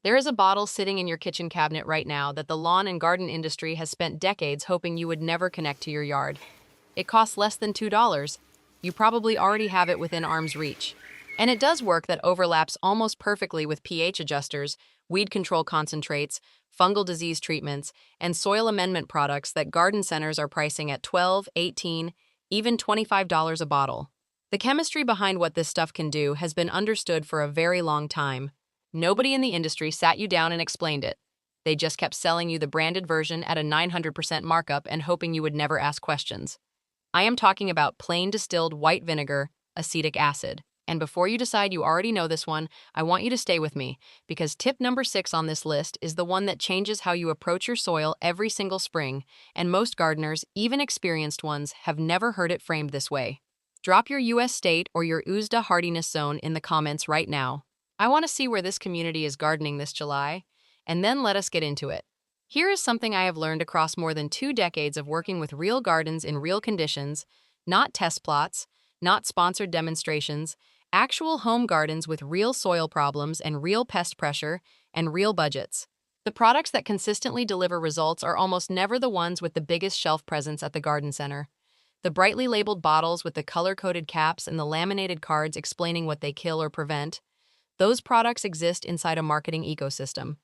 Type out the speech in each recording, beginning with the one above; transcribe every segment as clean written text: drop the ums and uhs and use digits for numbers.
There is a bottle sitting in your kitchen cabinet right now that the lawn and garden industry has spent decades hoping you would never connect to your yard. It costs less than $2. You probably already have it within arm's reach. And it does work that overlaps almost perfectly with pH adjusters, weed control concentrates, fungal disease treatments, and soil amendment products that garden centers are pricing at $12, $18, even $25 a bottle. The chemistry behind what this stuff can do has been understood for a very long time. Nobody in the industry sat you down and explained it. They just kept selling you the branded version at a 900% markup and hoping you would never ask questions. I am talking about plain distilled white vinegar, acetic acid. And before you decide you already know this one, I want you to stay with me, because tip number 6 on this list is the one that changes how you approach your soil every single spring, and most gardeners, even experienced ones, have never heard it framed this way. Drop your US state or your USDA hardiness zone in the comments right now. I want to see where this community is gardening this July, and then let us get into it. Here is something I have learned across more than 2 decades of working with real gardens in real conditions, not test plots, not sponsored demonstrations, actual home gardens with real soil problems and real pest pressure and real budgets. The products that consistently deliver results are almost never the ones with the biggest shelf presence at the garden center. The brightly labeled bottles with the color-coded caps and the laminated cards explaining what they kill or prevent, those products exist inside a marketing ecosystem.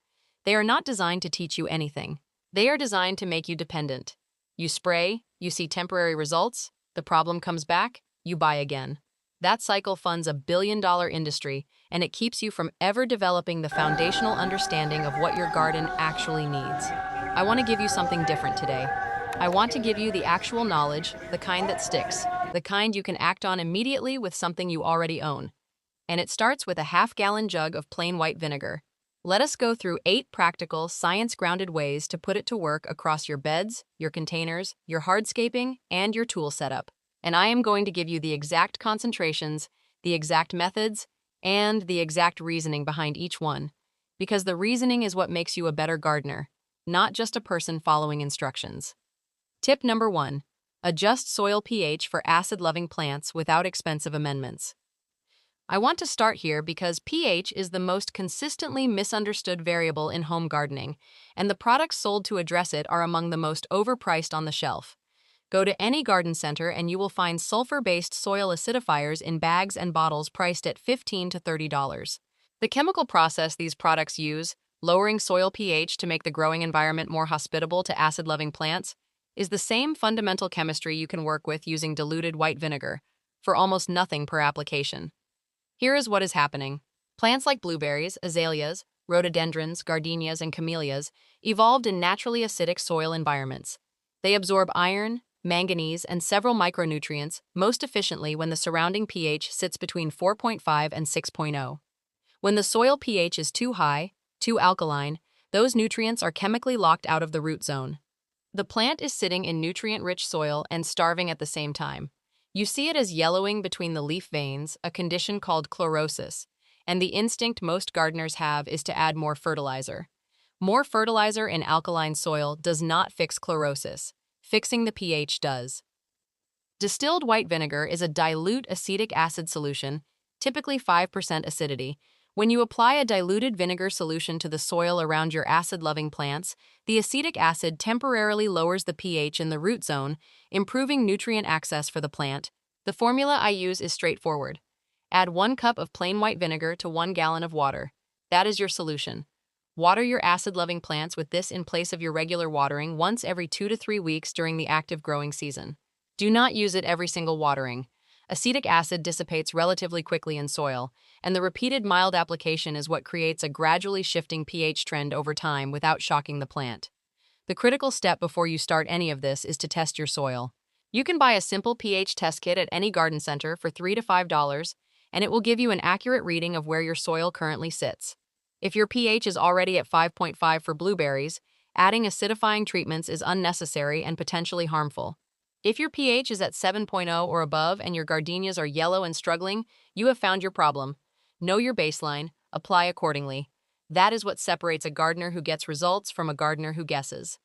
They are not designed to teach you anything. They are designed to make you dependent. You spray, you see temporary results, the problem comes back, you buy again. That cycle funds a billion-dollar industry, and it keeps you from ever developing the foundational understanding of what your garden actually needs. I want to give you something different today. I want to give you the actual knowledge, the kind that sticks, the kind you can act on immediately with something you already own. And it starts with a half-gallon jug of plain white vinegar. Let us go through 8 practical, science-grounded ways to put it to work across your beds, your containers, your hardscaping, and your tool setup. And I am going to give you the exact concentrations, the exact methods, and the exact reasoning behind each one. Because the reasoning is what makes you a better gardener, not just a person following instructions. Tip number 1. Adjust soil pH for acid-loving plants without expensive amendments. I want to start here because pH is the most consistently misunderstood variable in home gardening, and the products sold to address it are among the most overpriced on the shelf. Go to any garden center and you will find sulfur-based soil acidifiers in bags and bottles priced at $15 to $30. The chemical process these products use, lowering soil pH to make the growing environment more hospitable to acid-loving plants, is the same fundamental chemistry you can work with using diluted white vinegar, for almost nothing per application. Here is what is happening. Plants like blueberries, azaleas, rhododendrons, gardenias, and camellias evolved in naturally acidic soil environments. They absorb iron, manganese, and several micronutrients most efficiently when the surrounding pH sits between 4.5 and 6.0. When the soil pH is too high, too alkaline, those nutrients are chemically locked out of the root zone. The plant is sitting in nutrient-rich soil and starving at the same time. You see it as yellowing between the leaf veins, a condition called chlorosis, and the instinct most gardeners have is to add more fertilizer. More fertilizer in alkaline soil does not fix chlorosis. Fixing the pH does. Distilled white vinegar is a dilute acetic acid solution, typically 5% acidity. When you apply a diluted vinegar solution to the soil around your acid-loving plants, the acetic acid temporarily lowers the pH in the root zone, improving nutrient access for the plant. The formula I use is straightforward. Add 1 cup of plain white vinegar to 1 gallon of water. That is your solution. Water your acid-loving plants with this in place of your regular watering once every 2 to 3 weeks during the active growing season. Do not use it every single watering. Acetic acid dissipates relatively quickly in soil, and the repeated mild application is what creates a gradually shifting pH trend over time without shocking the plant. The critical step before you start any of this is to test your soil. You can buy a simple pH test kit at any garden center for $3 to $5, and it will give you an accurate reading of where your soil currently sits. If your pH is already at 5.5 for blueberries, adding acidifying treatments is unnecessary and potentially harmful. If your pH is at 7.0 or above and your gardenias are yellow and struggling, you have found your problem. Know your baseline, apply accordingly. That is what separates a gardener who gets results from a gardener who guesses.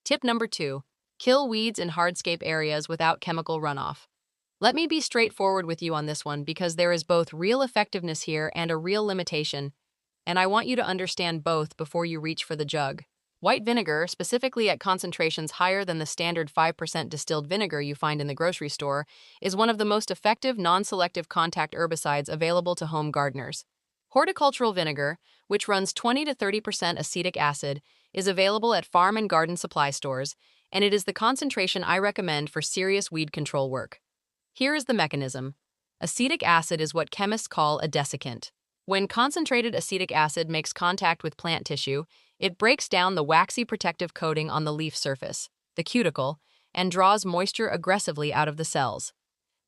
Tip number 2. Kill weeds in hardscape areas without chemical runoff. Let me be straightforward with you on this one because there is both real effectiveness here and a real limitation. and I want you to understand both before you reach for the jug. White vinegar, specifically at concentrations higher than the standard 5% distilled vinegar you find in the grocery store, is one of the most effective non-selective contact herbicides available to home gardeners. Horticultural vinegar, which runs 20 to 30% acetic acid, is available at farm and garden supply stores, and it is the concentration I recommend for serious weed control work. Here is the mechanism. Acetic acid is what chemists call a desiccant. When concentrated acetic acid makes contact with plant tissue, it breaks down the waxy protective coating on the leaf surface, the cuticle, and draws moisture aggressively out of the cells.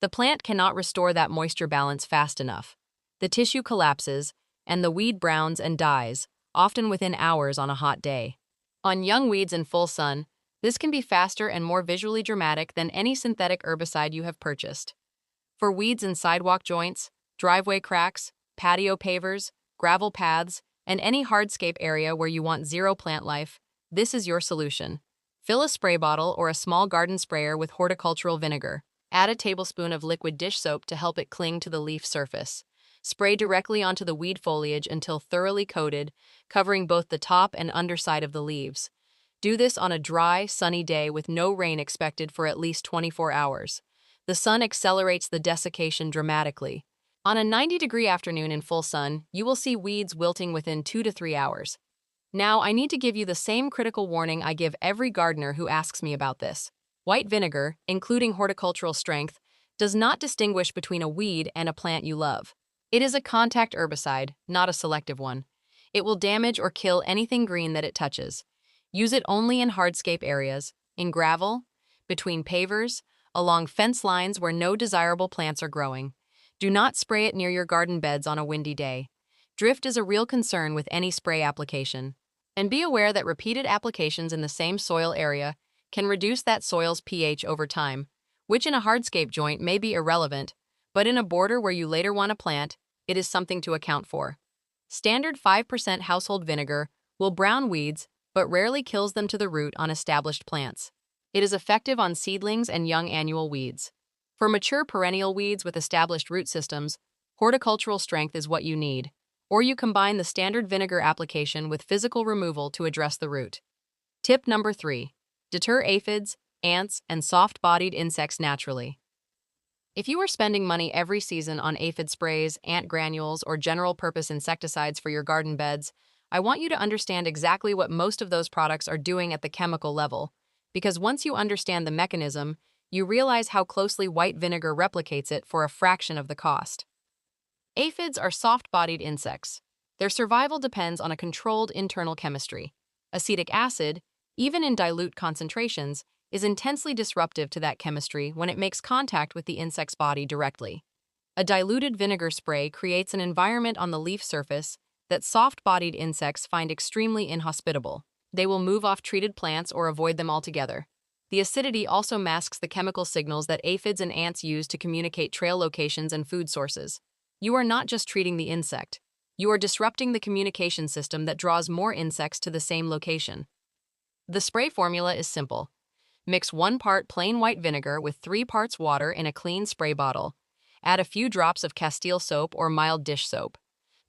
The plant cannot restore that moisture balance fast enough. The tissue collapses, and the weed browns and dies, often within hours on a hot day. On young weeds in full sun, this can be faster and more visually dramatic than any synthetic herbicide you have purchased. For weeds in sidewalk joints, driveway cracks, patio pavers, gravel paths, and any hardscape area where you want zero plant life, this is your solution. Fill a spray bottle or a small garden sprayer with horticultural vinegar. Add a tablespoon of liquid dish soap to help it cling to the leaf surface. Spray directly onto the weed foliage until thoroughly coated, covering both the top and underside of the leaves. Do this on a dry, sunny day with no rain expected for at least 24 hours. The sun accelerates the desiccation dramatically. On a 90-degree afternoon in full sun, you will see weeds wilting within 2 to 3 hours. Now, I need to give you the same critical warning I give every gardener who asks me about this. White vinegar, including horticultural strength, does not distinguish between a weed and a plant you love. It is a contact herbicide, not a selective one. It will damage or kill anything green that it touches. Use it only in hardscape areas, in gravel, between pavers, along fence lines where no desirable plants are growing. Do not spray it near your garden beds on a windy day. Drift is a real concern with any spray application. And be aware that repeated applications in the same soil area can reduce that soil's pH over time, which in a hardscape joint may be irrelevant, but in a border where you later want to plant, it is something to account for. Standard 5% household vinegar will brown weeds, but rarely kills them to the root on established plants. It is effective on seedlings and young annual weeds. For mature perennial weeds with established root systems, horticultural strength is what you need, or you combine the standard vinegar application with physical removal to address the root. Tip number 3. Deter aphids, ants, and soft-bodied insects naturally. If you are spending money every season on aphid sprays, ant granules, or general-purpose insecticides for your garden beds, I want you to understand exactly what most of those products are doing at the chemical level, because once you understand the mechanism, you realize how closely white vinegar replicates it for a fraction of the cost. Aphids are soft-bodied insects. Their survival depends on a controlled internal chemistry. Acetic acid, even in dilute concentrations, is intensely disruptive to that chemistry when it makes contact with the insect's body directly. A diluted vinegar spray creates an environment on the leaf surface that soft-bodied insects find extremely inhospitable. They will move off treated plants or avoid them altogether. The acidity also masks the chemical signals that aphids and ants use to communicate trail locations and food sources. You are not just treating the insect. You are disrupting the communication system that draws more insects to the same location. The spray formula is simple. Mix 1 part plain white vinegar with 3 parts water in a clean spray bottle. Add a few drops of Castile soap or mild dish soap.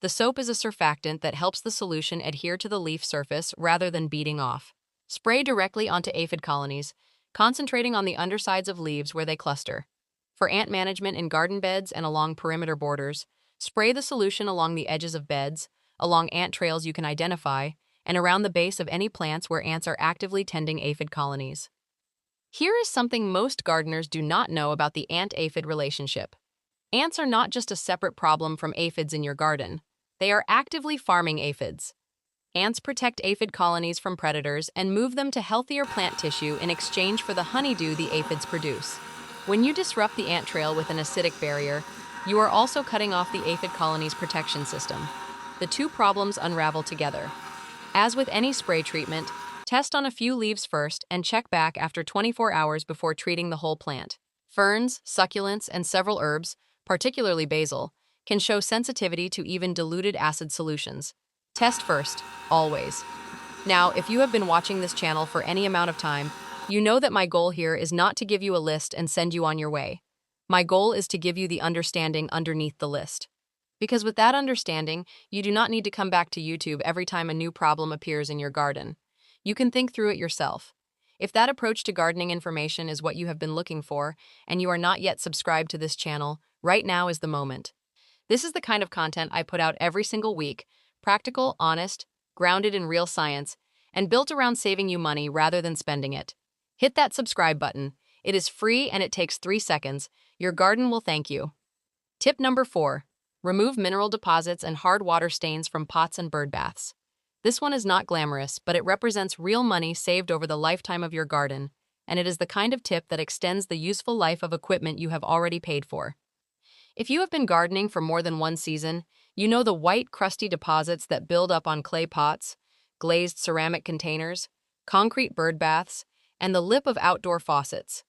The soap is a surfactant that helps the solution adhere to the leaf surface rather than beading off. Spray directly onto aphid colonies, concentrating on the undersides of leaves where they cluster. For ant management in garden beds and along perimeter borders, spray the solution along the edges of beds, along ant trails you can identify, and around the base of any plants where ants are actively tending aphid colonies. Here is something most gardeners do not know about the ant-aphid relationship. Ants are not just a separate problem from aphids in your garden. They are actively farming aphids. Ants protect aphid colonies from predators and move them to healthier plant tissue in exchange for the honeydew the aphids produce. When you disrupt the ant trail with an acidic barrier, you are also cutting off the aphid colony's protection system. The two problems unravel together. As with any spray treatment, test on a few leaves first and check back after 24 hours before treating the whole plant. Ferns, succulents, and several herbs, particularly basil, can show sensitivity to even diluted acid solutions. Test first, always. Now, if you have been watching this channel for any amount of time, you know that my goal here is not to give you a list and send you on your way. My goal is to give you the understanding underneath the list. Because with that understanding, you do not need to come back to YouTube every time a new problem appears in your garden. You can think through it yourself. If that approach to gardening information is what you have been looking for, and you are not yet subscribed to this channel, right now is the moment. This is the kind of content I put out every single week, practical, honest, grounded in real science, and built around saving you money rather than spending it. Hit that subscribe button. It is free and it takes 3 seconds. Your garden will thank you. Tip number 4. Remove mineral deposits and hard water stains from pots and bird baths. This one is not glamorous, but it represents real money saved over the lifetime of your garden, and it is the kind of tip that extends the useful life of equipment you have already paid for. If you have been gardening for more than one season, you know the white, crusty deposits that build up on clay pots, glazed ceramic containers, concrete bird baths, and the lip of outdoor faucets.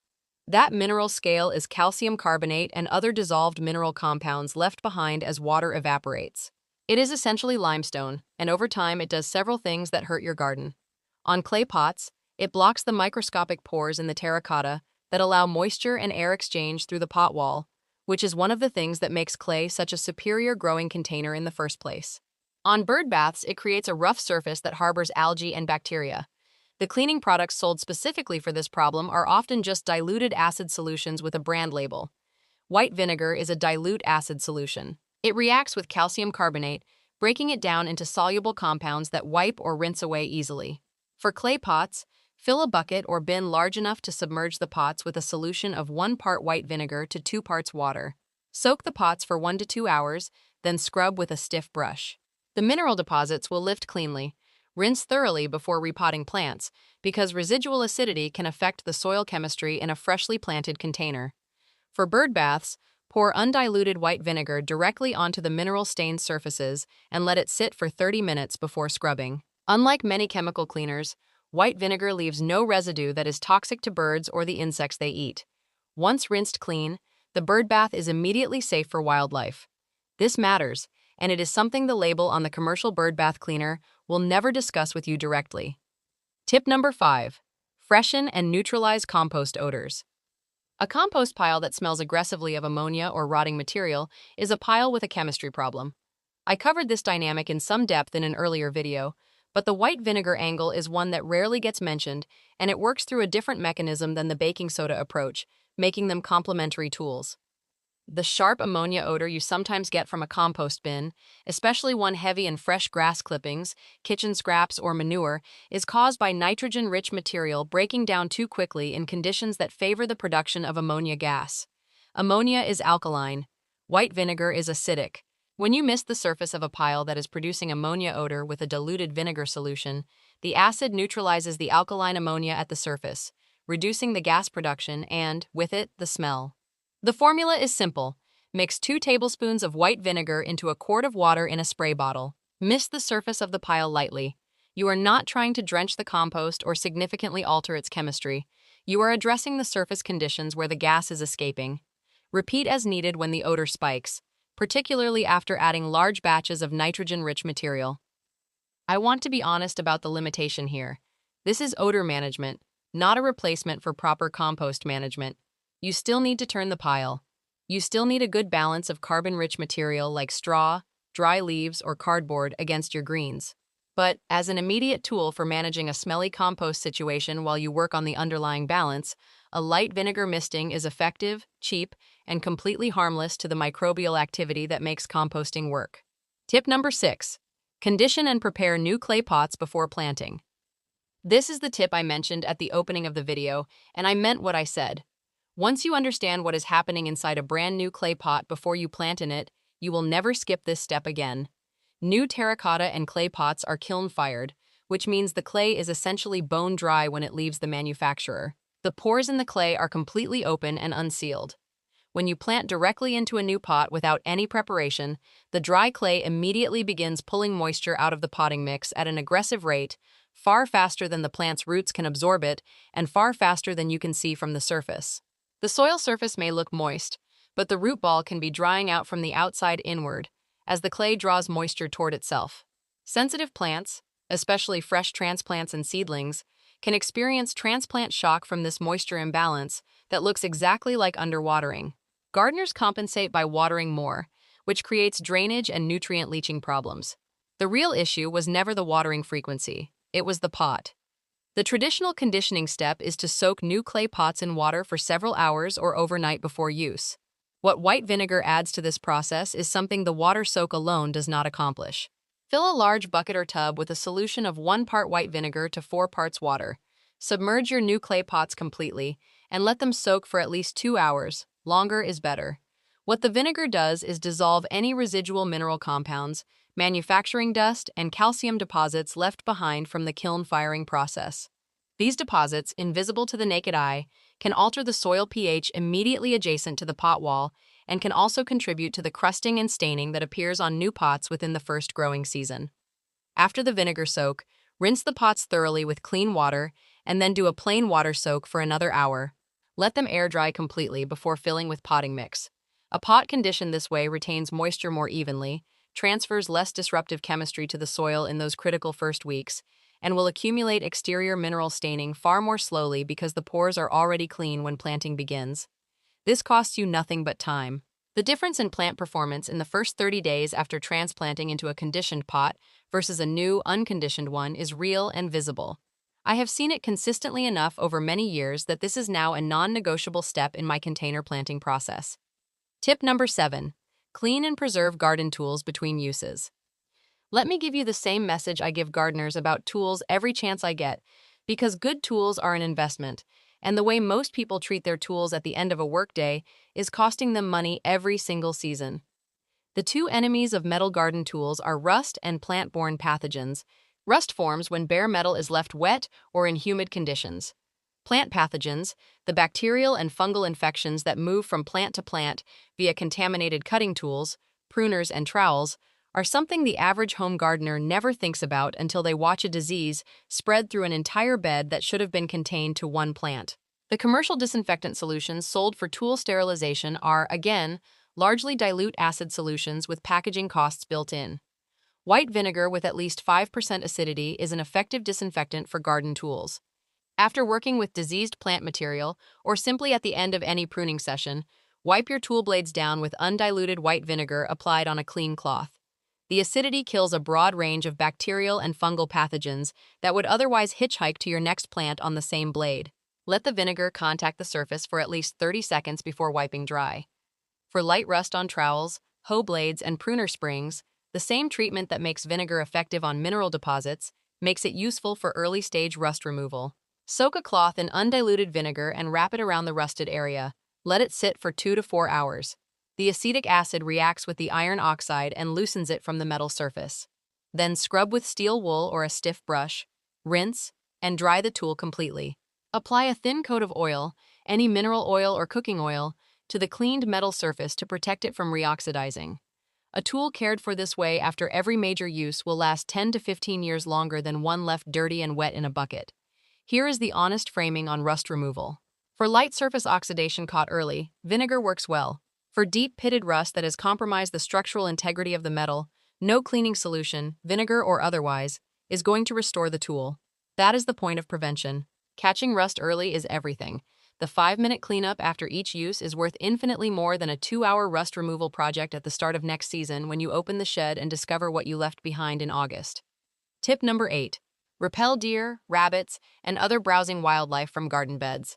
That mineral scale is calcium carbonate and other dissolved mineral compounds left behind as water evaporates. It is essentially limestone, and over time it does several things that hurt your garden. On clay pots, it blocks the microscopic pores in the terracotta that allow moisture and air exchange through the pot wall, which is one of the things that makes clay such a superior growing container in the first place. On bird baths, it creates a rough surface that harbors algae and bacteria. The cleaning products sold specifically for this problem are often just diluted acid solutions with a brand label. White vinegar is a dilute acid solution. It reacts with calcium carbonate, breaking it down into soluble compounds that wipe or rinse away easily. For clay pots, fill a bucket or bin large enough to submerge the pots with a solution of 1 part white vinegar to 2 parts water. Soak the pots for 1 to 2 hours, then scrub with a stiff brush. The mineral deposits will lift cleanly. Rinse thoroughly before repotting plants, because residual acidity can affect the soil chemistry in a freshly planted container. For bird baths, pour undiluted white vinegar directly onto the mineral-stained surfaces and let it sit for 30 minutes before scrubbing. Unlike many chemical cleaners, white vinegar leaves no residue that is toxic to birds or the insects they eat. Once rinsed clean, the bird bath is immediately safe for wildlife. This matters, and it is something the label on the commercial bird bath cleaner will never discuss with you directly. Tip number 5. Freshen and neutralize compost odors. A compost pile that smells aggressively of ammonia or rotting material is a pile with a chemistry problem. I covered this dynamic in some depth in an earlier video, but the white vinegar angle is one that rarely gets mentioned, and it works through a different mechanism than the baking soda approach, making them complementary tools. The sharp ammonia odor you sometimes get from a compost bin, especially one heavy in fresh grass clippings, kitchen scraps, or manure, is caused by nitrogen-rich material breaking down too quickly in conditions that favor the production of ammonia gas. Ammonia is alkaline. White vinegar is acidic. When you mist the surface of a pile that is producing ammonia odor with a diluted vinegar solution, the acid neutralizes the alkaline ammonia at the surface, reducing the gas production and, with it, the smell. The formula is simple. Mix 2 tablespoons of white vinegar into a quart of water in a spray bottle. Mist the surface of the pile lightly. You are not trying to drench the compost or significantly alter its chemistry. You are addressing the surface conditions where the gas is escaping. Repeat as needed when the odor spikes, particularly after adding large batches of nitrogen-rich material. I want to be honest about the limitation here. This is odor management, not a replacement for proper compost management. You still need to turn the pile. You still need a good balance of carbon-rich material like straw, dry leaves, or cardboard against your greens. But as an immediate tool for managing a smelly compost situation while you work on the underlying balance, a light vinegar misting is effective, cheap, and completely harmless to the microbial activity that makes composting work. Tip number 6. Condition and prepare new clay pots before planting. This is the tip I mentioned at the opening of the video, and I meant what I said. Once you understand what is happening inside a brand new clay pot before you plant in it, you will never skip this step again. New terracotta and clay pots are kiln-fired, which means the clay is essentially bone dry when it leaves the manufacturer. The pores in the clay are completely open and unsealed. When you plant directly into a new pot without any preparation, the dry clay immediately begins pulling moisture out of the potting mix at an aggressive rate, far faster than the plant's roots can absorb it, and far faster than you can see from the surface. The soil surface may look moist, but the root ball can be drying out from the outside inward, as the clay draws moisture toward itself. Sensitive plants, especially fresh transplants and seedlings, can experience transplant shock from this moisture imbalance that looks exactly like underwatering. Gardeners compensate by watering more, which creates drainage and nutrient leaching problems. The real issue was never the watering frequency, it was the pot. The traditional conditioning step is to soak new clay pots in water for several hours or overnight before use. What white vinegar adds to this process is something the water soak alone does not accomplish. Fill a large bucket or tub with a solution of 1 part white vinegar to 4 parts water. Submerge your new clay pots completely and let them soak for at least 2 hours. Longer is better. What the vinegar does is dissolve any residual mineral compounds, manufacturing dust, and calcium deposits left behind from the kiln firing process. These deposits, invisible to the naked eye, can alter the soil pH immediately adjacent to the pot wall and can also contribute to the crusting and staining that appears on new pots within the first growing season. After the vinegar soak, rinse the pots thoroughly with clean water and then do a plain water soak for another hour. Let them air dry completely before filling with potting mix. A pot conditioned this way retains moisture more evenly, transfers less disruptive chemistry to the soil in those critical first weeks, and will accumulate exterior mineral staining far more slowly because the pores are already clean when planting begins. This costs you nothing but time. The difference in plant performance in the first 30 days after transplanting into a conditioned pot versus a new, unconditioned one is real and visible. I have seen it consistently enough over many years that this is now a non-negotiable step in my container planting process. Tip number 7. Clean and preserve garden tools between uses. Let me give you the same message I give gardeners about tools every chance I get, because good tools are an investment, and the way most people treat their tools at the end of a workday is costing them money every single season. The two enemies of metal garden tools are rust and plant-borne pathogens. Rust forms when bare metal is left wet or in humid conditions. Plant pathogens, the bacterial and fungal infections that move from plant to plant via contaminated cutting tools, pruners, and trowels, are something the average home gardener never thinks about until they watch a disease spread through an entire bed that should have been contained to one plant. The commercial disinfectant solutions sold for tool sterilization are, again, largely dilute acid solutions with packaging costs built in. White vinegar with at least 5% acidity is an effective disinfectant for garden tools. After working with diseased plant material, or simply at the end of any pruning session, wipe your tool blades down with undiluted white vinegar applied on a clean cloth. The acidity kills a broad range of bacterial and fungal pathogens that would otherwise hitchhike to your next plant on the same blade. Let the vinegar contact the surface for at least 30 seconds before wiping dry. For light rust on trowels, hoe blades, and pruner springs, the same treatment that makes vinegar effective on mineral deposits makes it useful for early-stage rust removal. Soak a cloth in undiluted vinegar and wrap it around the rusted area. Let it sit for 2 to 4 hours. The acetic acid reacts with the iron oxide and loosens it from the metal surface. Then scrub with steel wool or a stiff brush, rinse, and dry the tool completely. Apply a thin coat of oil, any mineral oil or cooking oil, to the cleaned metal surface to protect it from reoxidizing. A tool cared for this way after every major use will last 10 to 15 years longer than one left dirty and wet in a bucket. Here is the honest framing on rust removal. For light surface oxidation caught early, vinegar works well. For deep pitted rust that has compromised the structural integrity of the metal, no cleaning solution, vinegar or otherwise, is going to restore the tool. That is the point of prevention. Catching rust early is everything. The 5-minute cleanup after each use is worth infinitely more than a 2-hour rust removal project at the start of next season when you open the shed and discover what you left behind in August. Tip number 8. Repel deer, rabbits, and other browsing wildlife from garden beds.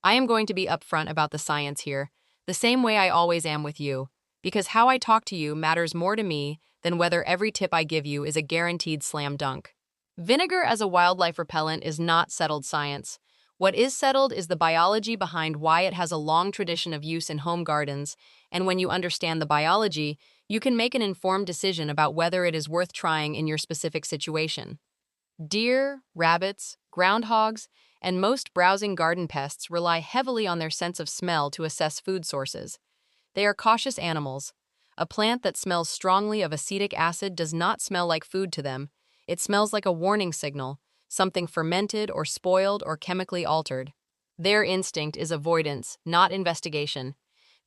I am going to be upfront about the science here, the same way I always am with you, because how I talk to you matters more to me than whether every tip I give you is a guaranteed slam dunk. Vinegar as a wildlife repellent is not settled science. What is settled is the biology behind why it has a long tradition of use in home gardens, and when you understand the biology, you can make an informed decision about whether it is worth trying in your specific situation. Deer, rabbits, groundhogs, and most browsing garden pests rely heavily on their sense of smell to assess food sources. They are cautious animals. A plant that smells strongly of acetic acid does not smell like food to them. It smells like a warning signal, something fermented or spoiled or chemically altered. Their instinct is avoidance, not investigation.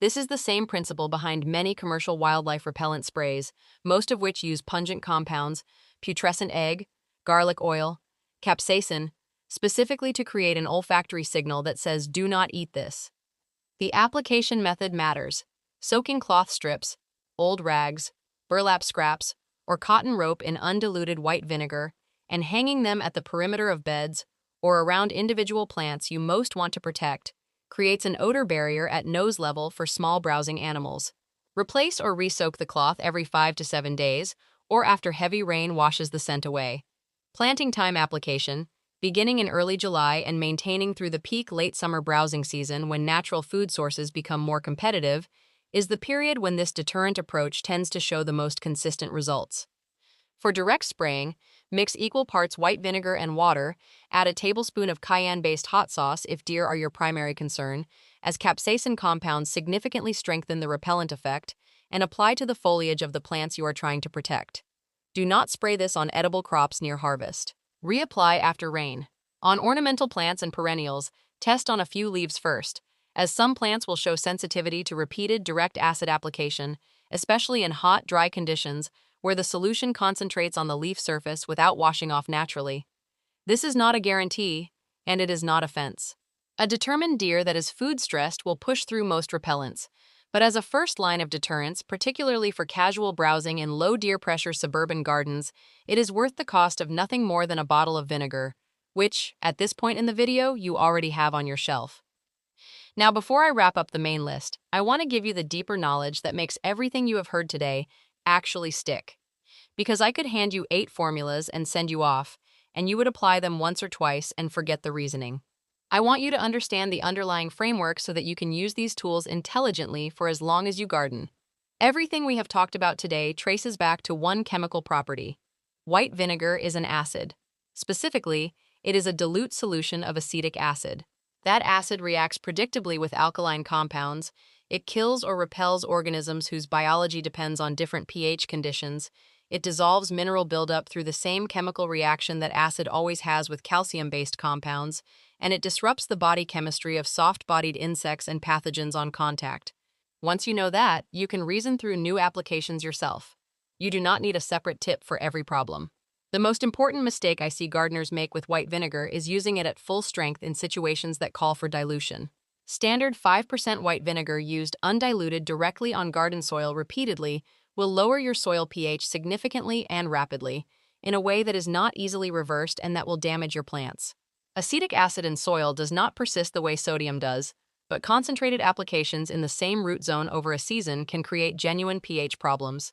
This is the same principle behind many commercial wildlife repellent sprays, most of which use pungent compounds, putrescent egg, garlic oil, capsaicin, specifically to create an olfactory signal that says, "Do not eat this." The application method matters. Soaking cloth strips, old rags, burlap scraps, or cotton rope in undiluted white vinegar and hanging them at the perimeter of beds or around individual plants you most want to protect creates an odor barrier at nose level for small browsing animals. Replace or re-soak the cloth every 5 to 7 days or after heavy rain washes the scent away. Planting time application, beginning in early July and maintaining through the peak late summer browsing season when natural food sources become more competitive, is the period when this deterrent approach tends to show the most consistent results. For direct spraying, mix equal parts white vinegar and water, add a tablespoon of cayenne-based hot sauce if deer are your primary concern, as capsaicin compounds significantly strengthen the repellent effect, and apply to the foliage of the plants you are trying to protect. Do not spray this on edible crops near harvest. Reapply after rain. On ornamental plants and perennials, test on a few leaves first, as some plants will show sensitivity to repeated direct acid application, especially in hot, dry conditions where the solution concentrates on the leaf surface without washing off naturally. This is not a guarantee, and it is not a fence. A determined deer that is food-stressed will push through most repellents, but as a first line of deterrence, particularly for casual browsing in low deer pressure suburban gardens, it is worth the cost of nothing more than a bottle of vinegar, which, at this point in the video, you already have on your shelf. Now, before I wrap up the main list, I want to give you the deeper knowledge that makes everything you have heard today actually stick. Because I could hand you 8 formulas and send you off, and you would apply them once or twice and forget the reasoning. I want you to understand the underlying framework so that you can use these tools intelligently for as long as you garden. Everything we have talked about today traces back to one chemical property. White vinegar is an acid. Specifically, it is a dilute solution of acetic acid. That acid reacts predictably with alkaline compounds. It kills or repels organisms whose biology depends on different pH conditions. It dissolves mineral buildup through the same chemical reaction that acid always has with calcium-based compounds, and it disrupts the body chemistry of soft-bodied insects and pathogens on contact. Once you know that, you can reason through new applications yourself. You do not need a separate tip for every problem. The most important mistake I see gardeners make with white vinegar is using it at full strength in situations that call for dilution. Standard 5% white vinegar used undiluted directly on garden soil repeatedly will lower your soil pH significantly and rapidly, in a way that is not easily reversed and that will damage your plants. Acetic acid in soil does not persist the way sodium does, but concentrated applications in the same root zone over a season can create genuine pH problems.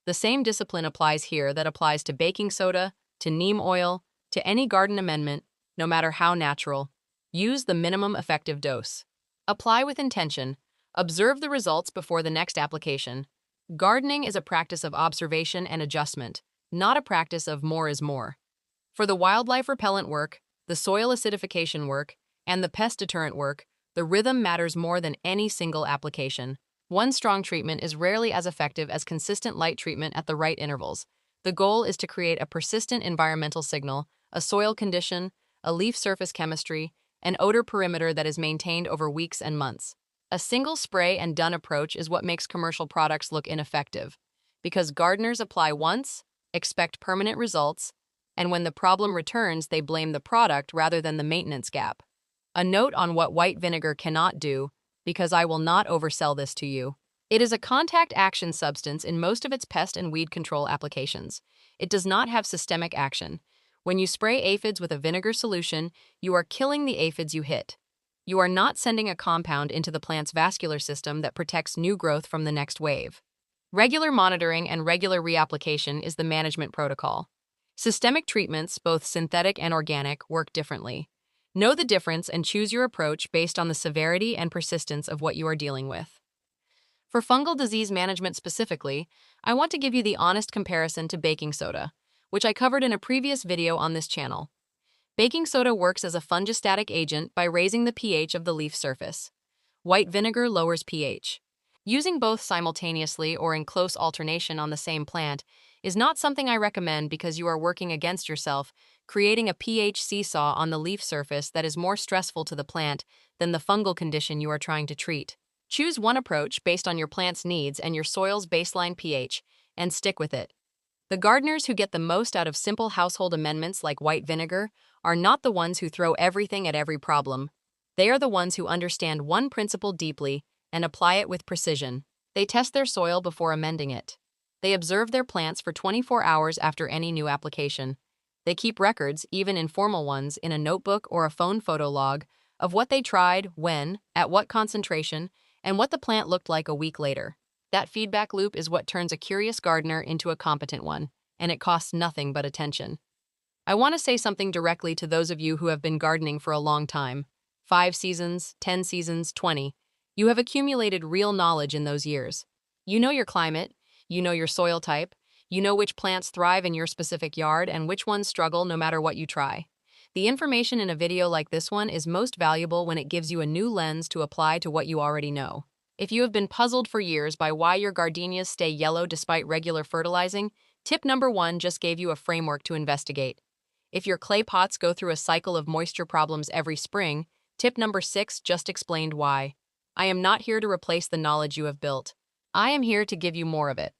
The same discipline applies here that applies to baking soda, to neem oil, to any garden amendment, no matter how natural. Use the minimum effective dose. Apply with intention. Observe the results before the next application. Gardening is a practice of observation and adjustment, not a practice of more is more. For the wildlife repellent work, the soil acidification work, and the pest deterrent work, the rhythm matters more than any single application. One strong treatment is rarely as effective as consistent light treatment at the right intervals. The goal is to create a persistent environmental signal, a soil condition, a leaf surface chemistry, an odor perimeter that is maintained over weeks and months. A single spray and done approach is what makes commercial products look ineffective, because gardeners apply once, expect permanent results, and when the problem returns, they blame the product rather than the maintenance gap. A note on what white vinegar cannot do, because I will not oversell this to you. It is a contact action substance in most of its pest and weed control applications. It does not have systemic action. When you spray aphids with a vinegar solution, you are killing the aphids you hit. You are not sending a compound into the plant's vascular system that protects new growth from the next wave. Regular monitoring and regular reapplication is the management protocol. Systemic treatments, both synthetic and organic, work differently. Know the difference and choose your approach based on the severity and persistence of what you are dealing with. For fungal disease management specifically, I want to give you the honest comparison to baking soda, which I covered in a previous video on this channel. Baking soda works as a fungistatic agent by raising the pH of the leaf surface. White vinegar lowers pH. Using both simultaneously or in close alternation on the same plant is not something I recommend because you are working against yourself, creating a pH seesaw on the leaf surface that is more stressful to the plant than the fungal condition you are trying to treat. Choose one approach based on your plant's needs and your soil's baseline pH, and stick with it. The gardeners who get the most out of simple household amendments like white vinegar are not the ones who throw everything at every problem. They are the ones who understand one principle deeply and apply it with precision. They test their soil before amending it. They observe their plants for 24 hours after any new application. They keep records, even informal ones, in a notebook or a phone photo log of what they tried, when, at what concentration, and what the plant looked like a week later. That feedback loop is what turns a curious gardener into a competent one, and it costs nothing but attention. I want to say something directly to those of you who have been gardening for a long time. 5 seasons, 10 seasons, 20. You have accumulated real knowledge in those years. You know your climate, you know your soil type, you know which plants thrive in your specific yard and which ones struggle no matter what you try. The information in a video like this one is most valuable when it gives you a new lens to apply to what you already know. If you have been puzzled for years by why your gardenias stay yellow despite regular fertilizing, tip number 1 just gave you a framework to investigate. If your clay pots go through a cycle of moisture problems every spring, tip number 6 just explained why. I am not here to replace the knowledge you have built. I am here to give you more of it.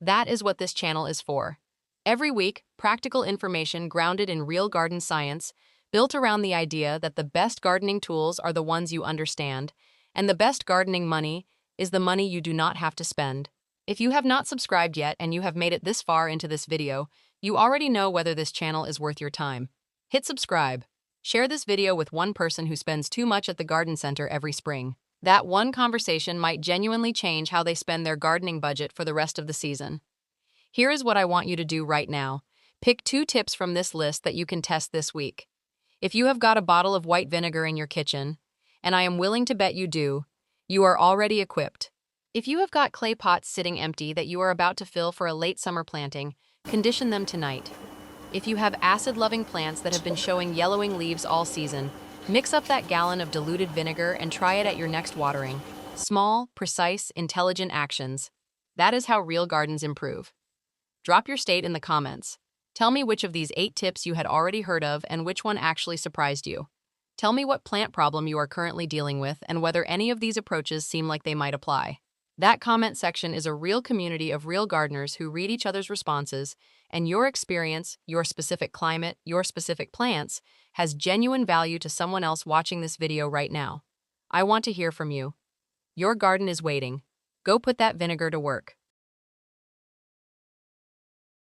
That is what this channel is for. Every week, practical information grounded in real garden science, built around the idea that the best gardening tools are the ones you understand, and the best gardening money is the money you do not have to spend. If you have not subscribed yet and you have made it this far into this video, you already know whether this channel is worth your time. Hit subscribe. Share this video with one person who spends too much at the garden center every spring. That one conversation might genuinely change how they spend their gardening budget for the rest of the season. Here is what I want you to do right now. Pick 2 tips from this list that you can test this week. If you have got a bottle of white vinegar in your kitchen, and I am willing to bet you do, you are already equipped. If you have got clay pots sitting empty that you are about to fill for a late summer planting, condition them tonight. If you have acid-loving plants that have been showing yellowing leaves all season, mix up that gallon of diluted vinegar and try it at your next watering. Small, precise, intelligent actions. That is how real gardens improve. Drop your state in the comments. Tell me which of these 8 tips you had already heard of and which one actually surprised you. Tell me what plant problem you are currently dealing with and whether any of these approaches seem like they might apply. That comment section is a real community of real gardeners who read each other's responses, and your experience, your specific climate, your specific plants, has genuine value to someone else watching this video right now. I want to hear from you. Your garden is waiting. Go put that vinegar to work.